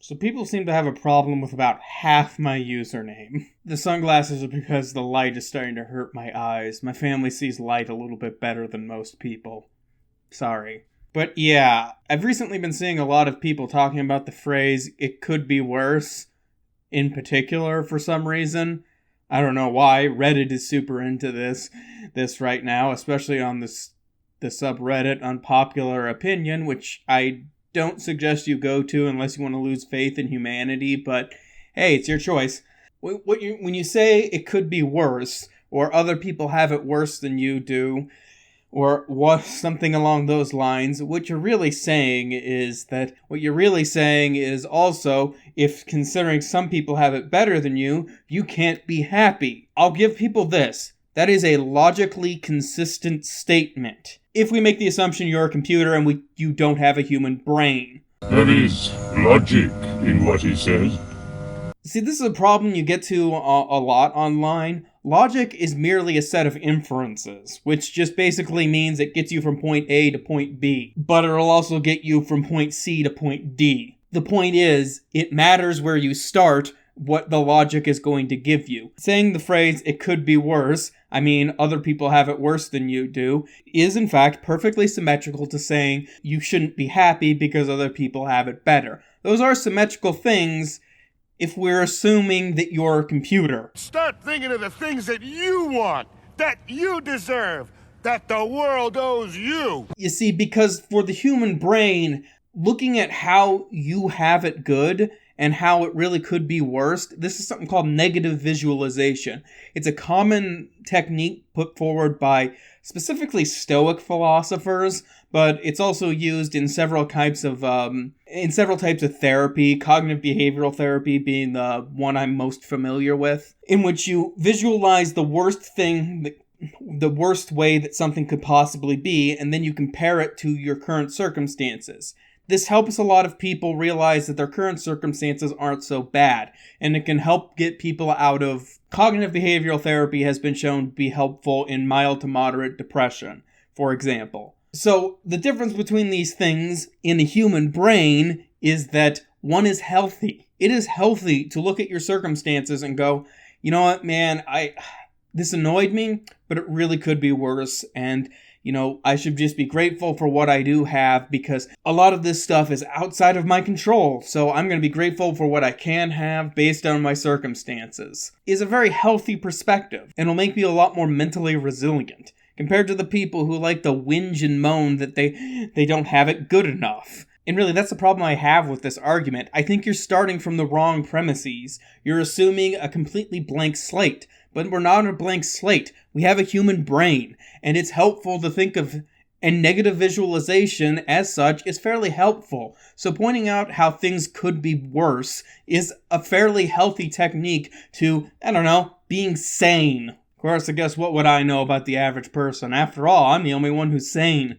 So people seem to have a problem with about half my username. The sunglasses are because the light is starting to hurt my eyes. My family sees light a little bit better than most people. Sorry. But yeah, I've recently been seeing a lot of people talking about the phrase, "it could be worse," in particular for some reason. I don't know why. Reddit is super into this right now, especially on the subreddit Unpopular Opinion, which I don't suggest you go to unless you want to lose faith in humanity, but hey, it's your choice. When you say it could be worse, or other people have it worse than you do, or what, something along those lines, what you're really saying is also, if considering some people have it better than you can't be happy. I'll give people this. That is a logically consistent statement. If we make the assumption you're a computer and you don't have a human brain. There is logic in what he says. See, this is a problem you get to a lot online. Logic is merely a set of inferences, which just basically means it gets you from point A to point B. But it'll also get you from point C to point D. The point is, it matters where you start, what the logic is going to give you. Saying the phrase, "it could be worse," I mean, other people have it worse than you do, is in fact perfectly symmetrical to saying you shouldn't be happy because other people have it better. Those are symmetrical things if we're assuming that you're a computer. Start thinking of the things that you want, that you deserve, that the world owes you. You see, because for the human brain, looking at how you have it good and how it really could be worse, this is something called negative visualization. It's a common technique put forward by specifically Stoic philosophers, but it's also used in several types of therapy, cognitive behavioral therapy being the one I'm most familiar with, in which you visualize the worst way that something could possibly be, and then you compare it to your current circumstances. This helps a lot of people realize that their current circumstances aren't so bad, and it can help get people out of... Cognitive behavioral therapy has been shown to be helpful in mild to moderate depression, for example. So, the difference between these things in the human brain is that one is healthy. It is healthy to look at your circumstances and go, you know what, man, this annoyed me, but it really could be worse, and I should just be grateful for what I do have because a lot of this stuff is outside of my control, so I'm going to be grateful for what I can have based on my circumstances. Is a very healthy perspective, and will make me a lot more mentally resilient, compared to the people who like to whinge and moan that they don't have it good enough. And really, that's the problem I have with this argument. I think you're starting from the wrong premises. You're assuming a completely blank slate. But we're not on a blank slate. We have a human brain. And it's helpful to think of... And negative visualization, as such, is fairly helpful. So pointing out how things could be worse is a fairly healthy technique to, being sane. Of course, I guess what would I know about the average person? After all, I'm the only one who's sane.